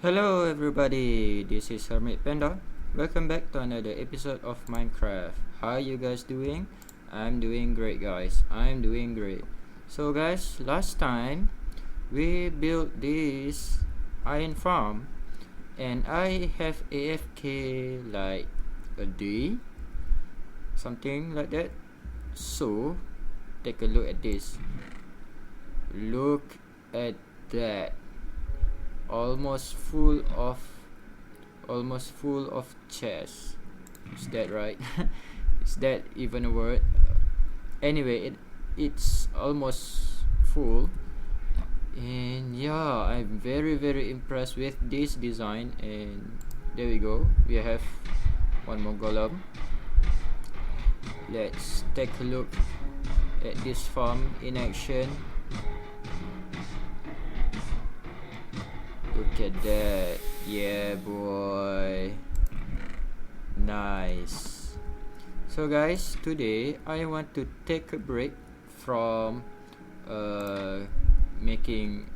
Hello everybody, this is Hermit Panda. Welcome back to another episode of Minecraft. How you guys doing? I'm doing great guys. I'm doing great. So guys, last time we built this iron farm and I have AFK like a day, something like that. So take a look at this. Look at that. almost full of chests. Is that right? Is that even a word? Anyway, it's almost full, and yeah, I'm very impressed with this design. And there we go, we have one more golem. Let's take a look at this farm in action. Look at that. Yeah boy, nice. So guys, today I want to take a break from making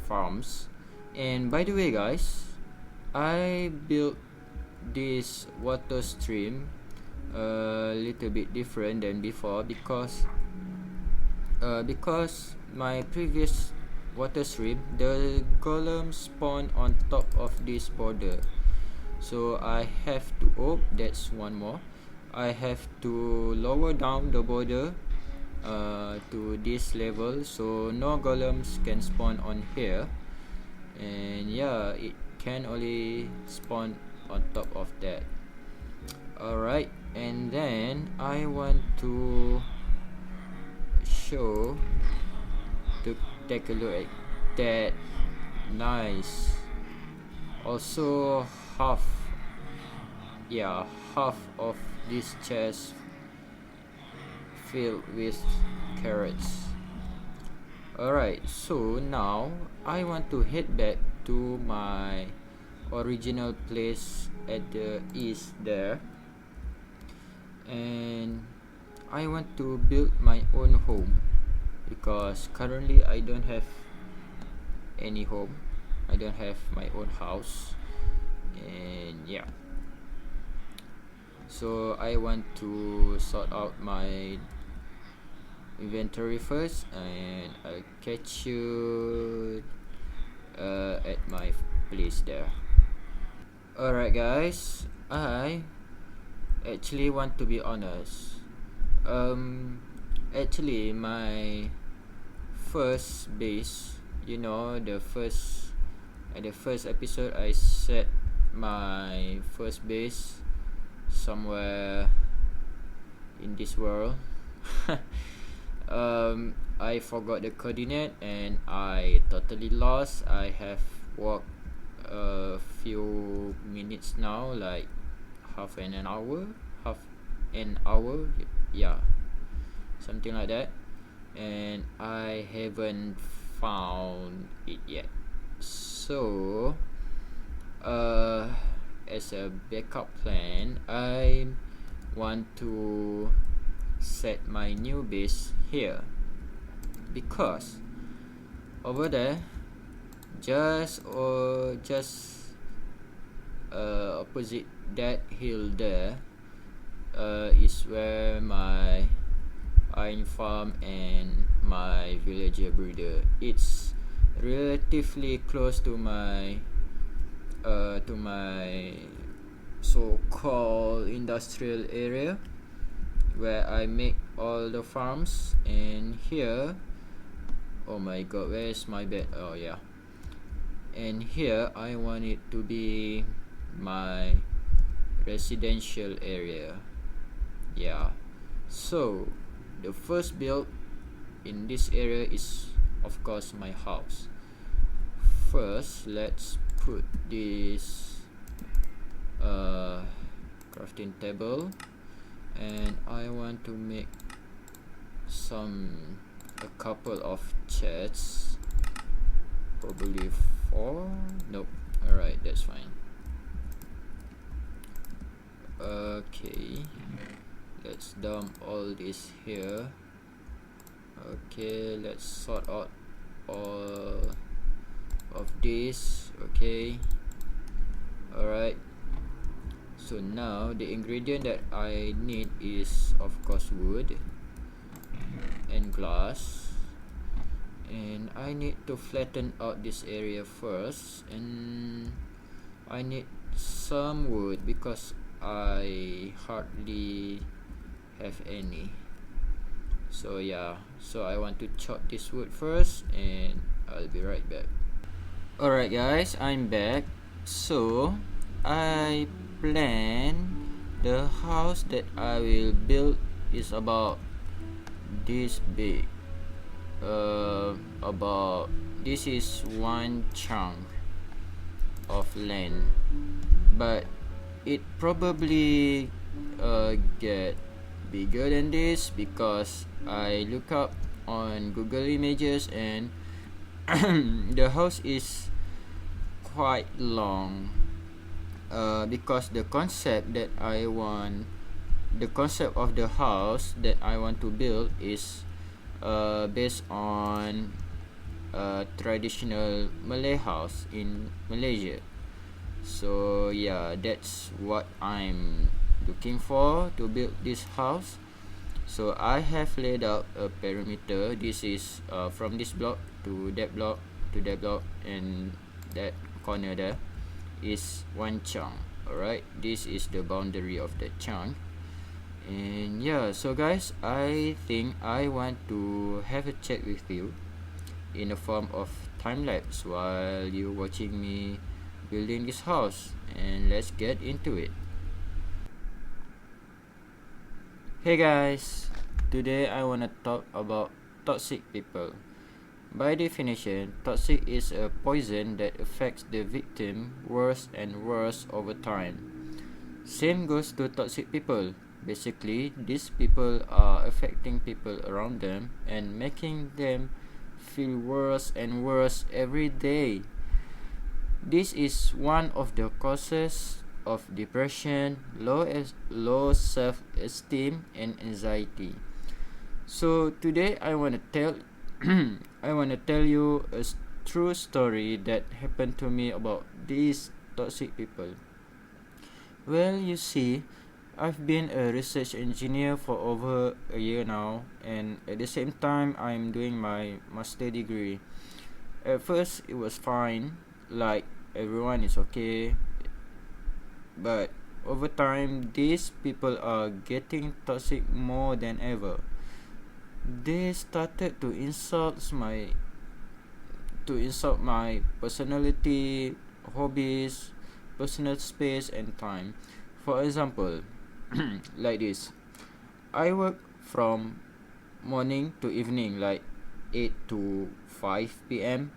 farms. And by the way guys, I built this water stream a little bit different than before because my previous water stream, the golem spawned on top of this border. So I have to, that's one more. I have to lower down the border to this level, so no golems can spawn on here. And yeah, it can only spawn on top of that. Alright, and then I want to take a look at that. Nice. Also half of this chest filled with carrots. Alright, so now I want to head back to my original place at the east there, and I want to build my own home because currently I don't have any home. I don't have my own house, and yeah, so I want to sort out my inventory first, and I'll catch you at my place there. Alright guys, I actually want to be honest. Actually my first base, the first episode I set my first base somewhere in this world. I forgot the coordinate and I totally lost. I have walked a few minutes now, like half an hour, yeah, something like that, and I haven't found it yet. So as a backup plan, I want to set my new base here, because over there, just opposite that hill there, is where my iron farm and my villager breeder. It's relatively close to my so-called industrial area where I make all the farms. And here, oh my god, where is my bed? Oh yeah, and here I want it to be my residential area. Yeah, so the first build in this area is of course my house. First, let's put this crafting table, and I want to make a couple of chests, probably 4. Nope. Alright, that's fine. Okay, let's dump all this here. Okay, let's sort out all of this Okay, alright. So now the ingredient that I need is of course wood and glass, and I need to flatten out this area first, and I need some wood because I hardly have any. So yeah, so I want to chop this wood first, and I'll be right back. Alright guys, I'm back. So I plan the house that I will build is about this big. About this is one chunk of land, but it probably get bigger than this because I look up on Google Images, and the house is quite long. Because the concept of the house that I want to build is based on a traditional Malay house in Malaysia. So yeah, that's what I'm looking for to build this house. So I have laid out a perimeter. This is from this block to that block to that block, and that corner there is one chunk. Alright, this is the boundary of the chunk. And yeah, so guys, I think I want to have a chat with you in the form of time lapse while you watching me building this house, and let's get into it. Hey guys, today I want to talk about toxic people. By definition, toxic is a poison that affects the victim worse and worse over time. Same goes to toxic people. Basically, these people are affecting people around them and making them feel worse and worse every day. This is one of the causes of depression, low self-esteem, and anxiety. So today I want to tell you a true story that happened to me about these toxic people. Well, you see, I've been a research engineer for over a year now, and at the same time I'm doing my master degree. At first it was fine, like everyone is okay, but over time these people are getting toxic more than ever. They started to insult my personality, hobbies, personal space, and time. For example, like this: I work from morning to evening, like 8 to 5 p.m.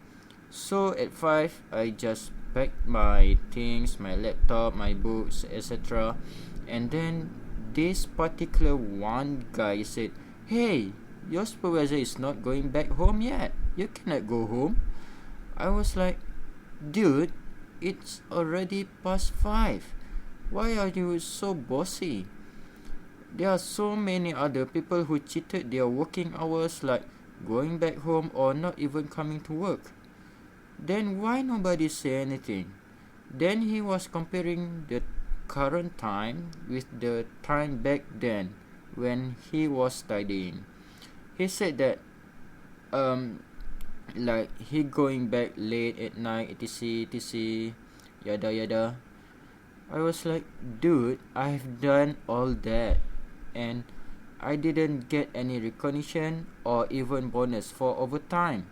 So at 5 I just pack my things, my laptop, my books, etc. And then this particular one guy said, "Hey, your supervisor is not going back home yet. You cannot go home." I was like, "Dude, it's already past 5. Why are you so bossy? There are so many other people who cheated their working hours, like going back home or not even coming to work. Then why nobody say anything?" Then he was comparing the current time with the time back then when he was studying. He said that like he going back late at night, etc, yada yada. I was like, "Dude, I've done all that, and I didn't get any recognition or even bonus for overtime.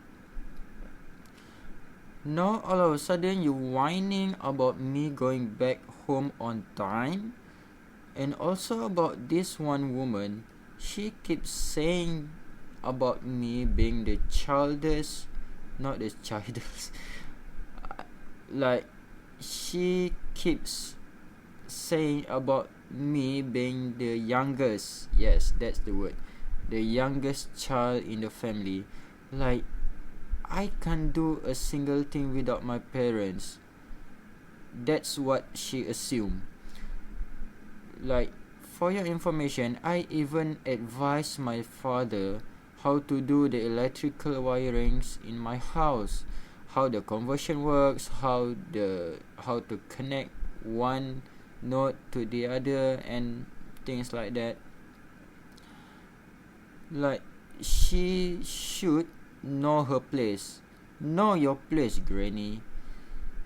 Now all of a sudden you whining about me going back home on time." And also about this one woman, she keeps saying about me being the childish, not the childish, like she keeps saying about me being the youngest, yes, that's the word, the youngest child in the family. Like, I can't do a single thing without my parents. That's what she assumed. Like, for your information, I even advised my father how to do the electrical wirings in my house. how the conversion works, how to connect one node to the other, and things like that. Like, she should know her place. Know your place, granny.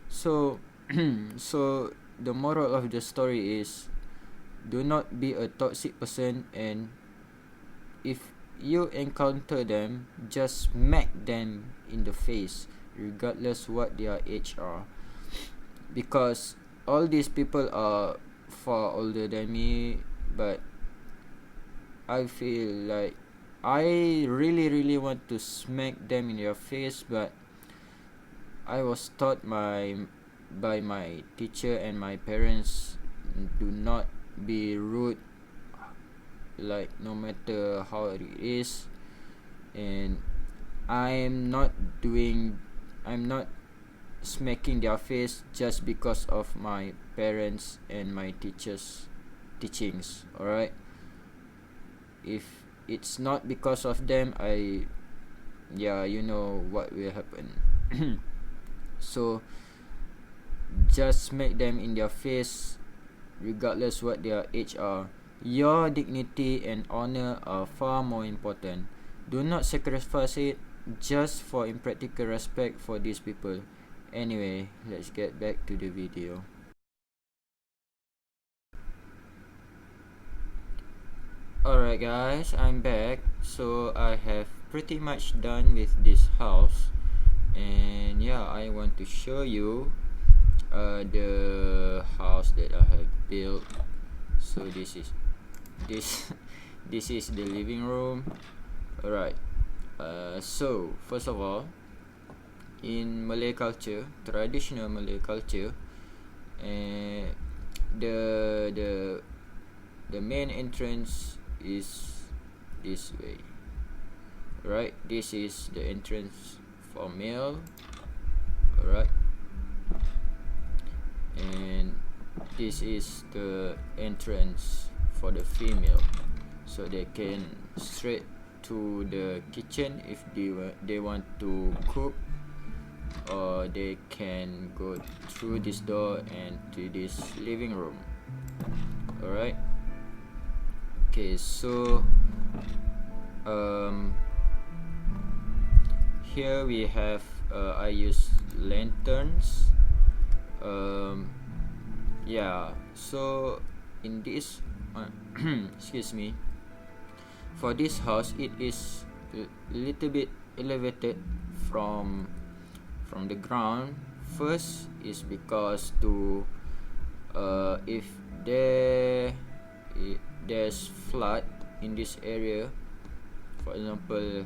So so the moral of the story is, do not be a toxic person, and if you encounter them, just smack them in the face, regardless what their age are. Because all these people are far older than me, but I feel like I really want to smack them in their face, but I was taught by my teacher and my parents, do not be rude, like, no matter how it is. And I'm not smacking their face just because of my parents and my teachers' teachings. Alright, if it's not because of them, you know what will happen. So just smack them in their face, regardless what their age are. Your dignity and honor are far more important. Do not sacrifice it just for impractical respect for these people. Anyway, let's get back to the video. Alright guys, I'm back. So I have pretty much done with this house, and yeah, I want to show you the house that I have built. So this is the living room. Alright, so first of all, in Malay culture, traditional Malay culture, the main entrance is this way. Right, this is the entrance for male. Alright, and this is the entrance for the female, so they can straight to the kitchen if they want to cook, or they can go through this door and to this living room. Alright, okay, so here we have I use lanterns. Yeah, so in this excuse me, for this house, it is a little bit elevated from the ground. First is because to if there's flood in this area, for example,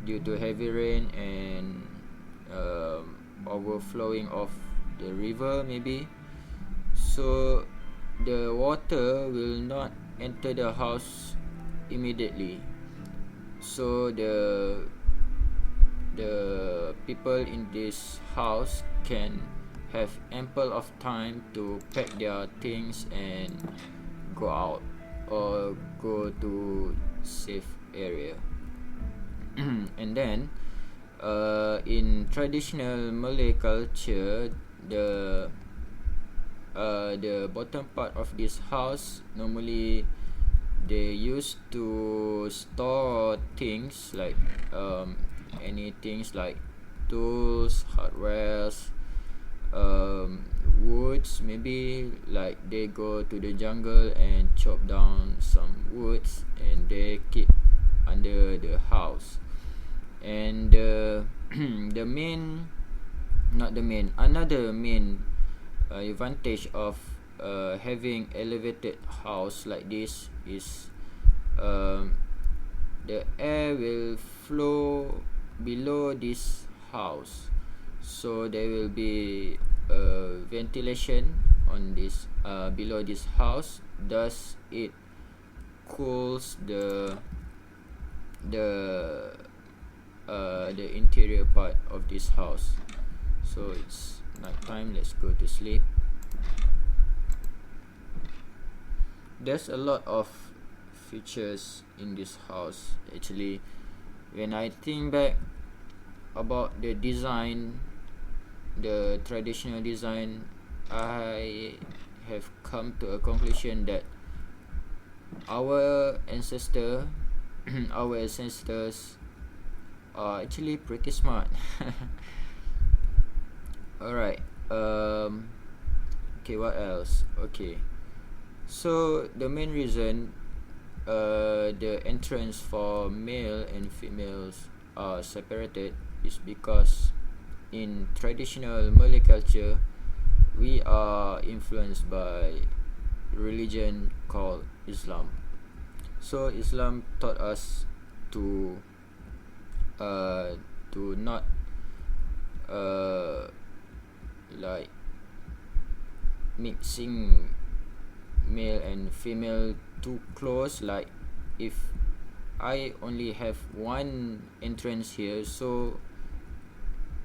due to heavy rain and overflowing of the river maybe, so the water will not enter the house immediately. So the people in this house can have ample of time to pack their things and go out, or go to safe area. And then in traditional Malay culture, the bottom part of this house, normally they used to store things like any things like tools, hardwares, woods. Maybe like they go to the jungle and chop down some woods and they keep under the house. And another main advantage of having elevated house like this is the air will flow below this house, so there will be ventilation on this below this house. Thus it cools the interior part of this house. So it's night time, let's go to sleep. There's a lot of features in this house. Actually, when I think back, about the design, the traditional design, I have come to a conclusion that our ancestors are actually pretty smart. Alright. Okay, what else? Okay, so the main reason the entrance for male and females are separated is because in traditional Malay culture we are influenced by religion called Islam. So Islam taught us to not like mixing male and female too close. Like if I only have one entrance here, so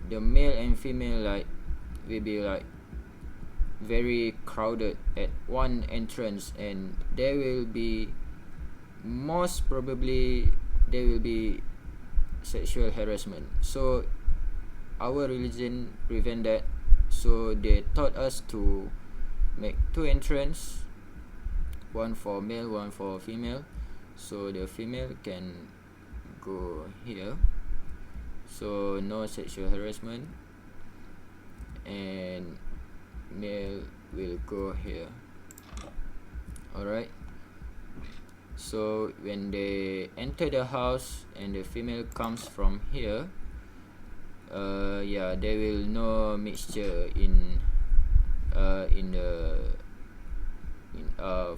the male and female like will be like very crowded at one entrance, and there will be most probably there will be sexual harassment. So our religion prevent that, so they taught us to make two entrance, one for male, one for female, so the female can go here, so no sexual harassment, and male will go here. Alright, so when they enter the house and the female comes from here, there will no mixture in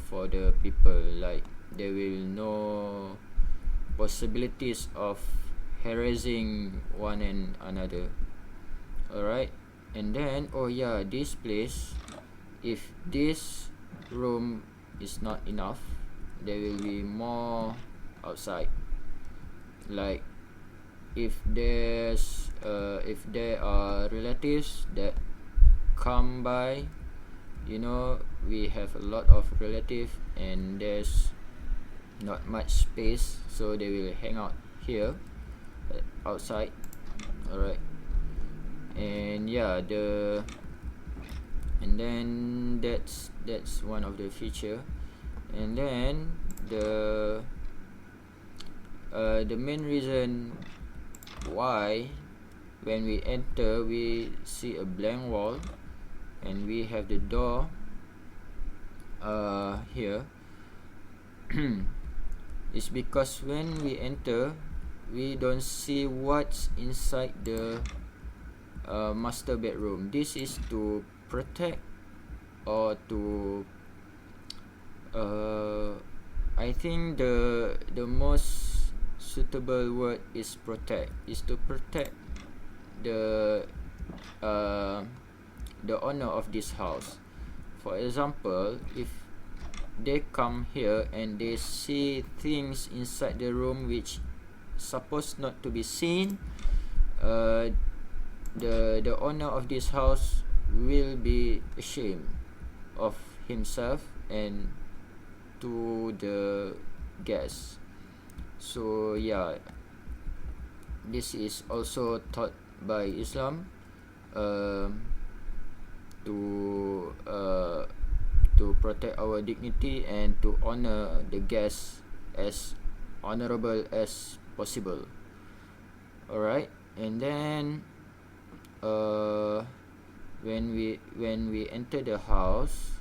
for the people. Like there will no possibilities of harassing one and another. Alright, and then this place, if this room is not enough, there will be more outside. Like if there are relatives that come by, we have a lot of relatives and there's not much space, so they will hang out here outside. Alright, and then that's one of the feature. And then the main reason why when we enter we see a blank wall and we have the door here is because when we enter we don't see what's inside the master bedroom. This is to protect, or to I think the most suitable word is protect, is to protect the owner of this house. For example, if they come here and they see things inside the room which supposed not to be seen, the owner of this house will be ashamed of himself and to the guests. So this is also taught by Islam, to protect our dignity and to honor the guests as honorable as possible. Alright, and then when we enter the house,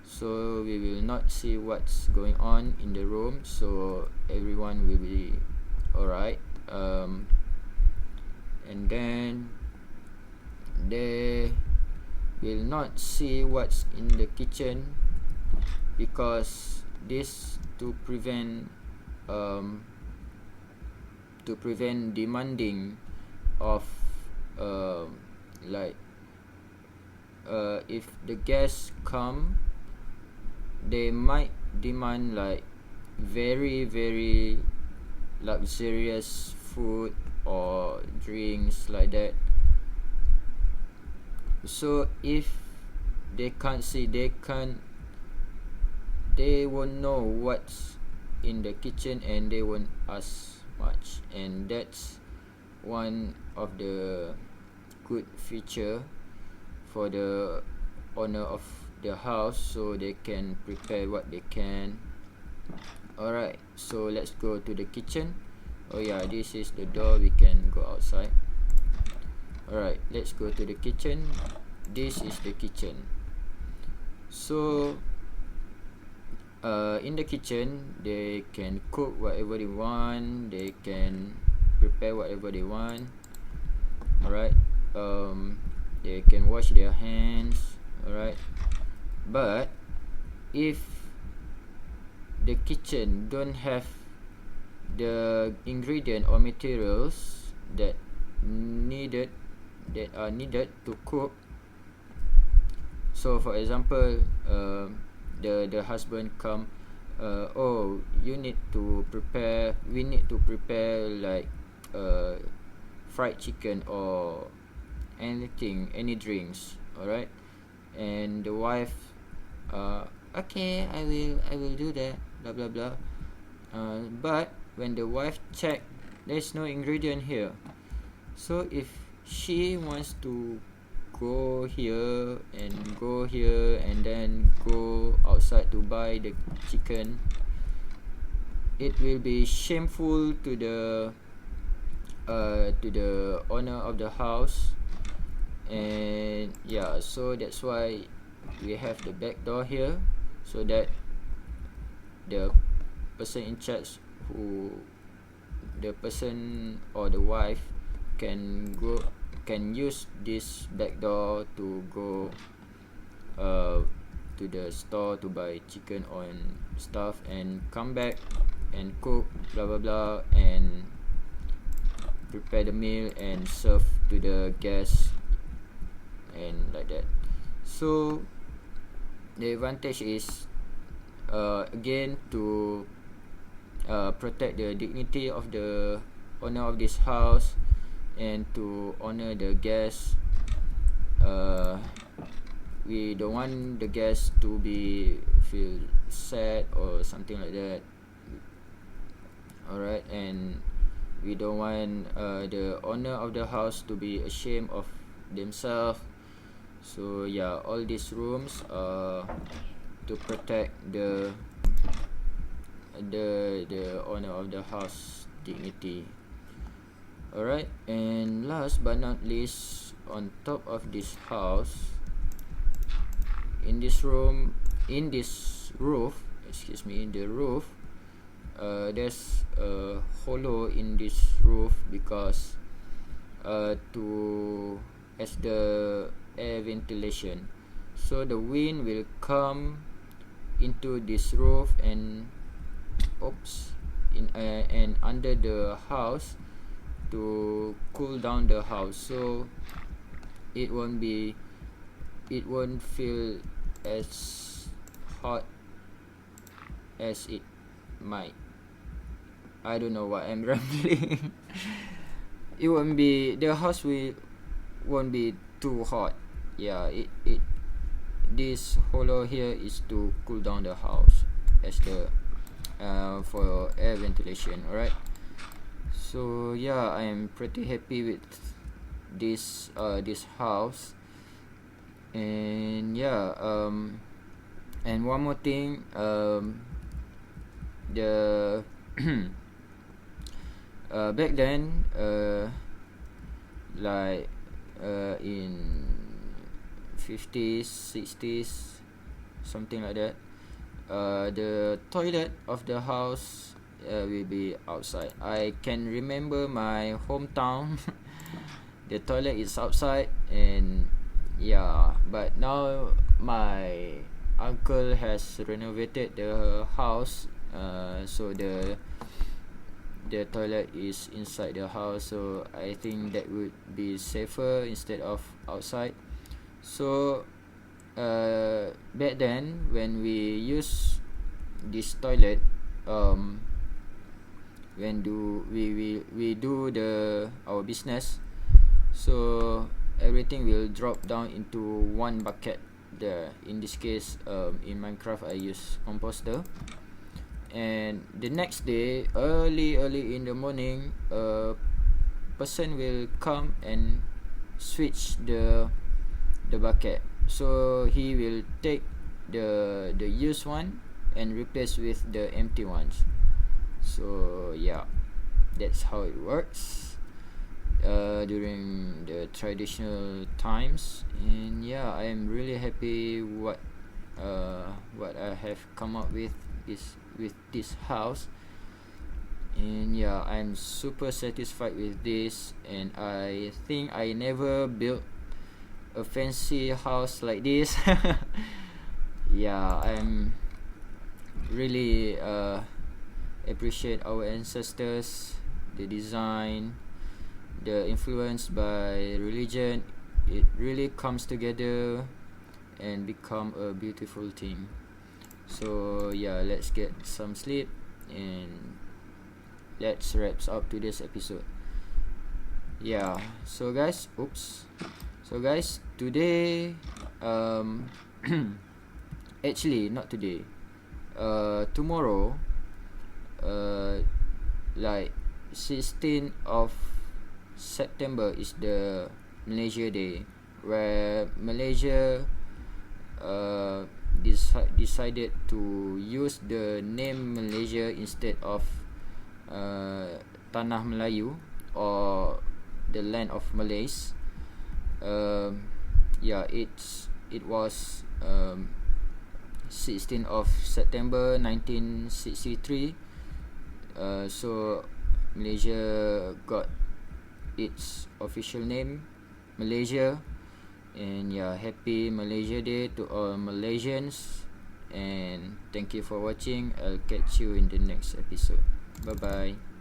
so we will not see what's going on in the room, so everyone will be alright. And then they will not see what's in the kitchen, because this to prevent demanding of if the guests come, they might demand like very very luxurious food or drinks like that. So if they can't see, they won't know what's in the kitchen and they won't ask much, and that's one of the good feature for the owner of the house, so they can prepare what they can. Alright, so let's go to the kitchen. Oh yeah, this is the door, we can go outside. Alright, let's go to the kitchen. This is the kitchen. So in the kitchen, they can cook whatever they want, they can prepare whatever they want. Alright, they can wash their hands. Alright, but if the kitchen don't have the ingredient or materials that are needed to cook, so for example, the husband come, oh, we need to prepare like fried chicken or any drinks. Alright, and the wife, okay, I will do that, blah blah blah. But when the wife check, there's no ingredient here. So if she wants to go here and then go outside to buy the chicken, it will be shameful to the owner of the house. And yeah, so that's why we have the back door here, so that the person in charge, the person or the wife can use this back door to go to the store to buy chicken or stuff, and come back and cook, blah blah blah, and prepare the meal and serve to the guests, and like that. So the advantage is again to protect the dignity of the owner of this house, and to honor the guests. We don't want the guests to feel sad or something like that. Alright, and we don't want the owner of the house to be ashamed of themselves. So yeah, all these rooms are to protect the owner of the house dignity. Alright, and last but not least, on top of this house, in the roof, there's a hollow in this roof, because as the air ventilation, so the wind will come into this roof and and under the house to cool down the house, so it won't feel as hot as it might. I don't know why I'm rambling. The house won't be too hot. Yeah, this hollow here is to cool down the house as the for air ventilation. Alright, so yeah, I am pretty happy with this house. And yeah, and one more thing, the back then, like in 50s, 60s, something like that, the toilet of the house will be outside. I can remember my hometown. The toilet is outside, and yeah, but now my uncle has renovated the house, so the toilet is inside the house, so I think that would be safer instead of outside. So back then, when we use this toilet, when we do our business, so everything will drop down into one bucket there. In this case, in Minecraft, I use composter. And the next day, early in the morning, person will come and switch the bucket. So he will take the used one and replace with the empty ones. So yeah, that's how it works during the traditional times. And yeah, I am really happy what I have come up with this house. And yeah, I'm super satisfied with this, and I think I never built a fancy house like this. Yeah, I'm really appreciate our ancestors, the design, the influence by religion. It really comes together and become a beautiful thing. So yeah, let's get some sleep and let's wrap up today's episode. Yeah, so guys, today actually not today, tomorrow, like 16th of September is the Malaysia Day, where Malaysia decided to use the name Malaysia instead of Tanah Melayu, or the land of Malays. Yeah, it was 16th of September 1963. So Malaysia got its official name, Malaysia. And yeah, happy Malaysia Day to all Malaysians, and thank you for watching. I'll catch you in the next episode. Bye bye.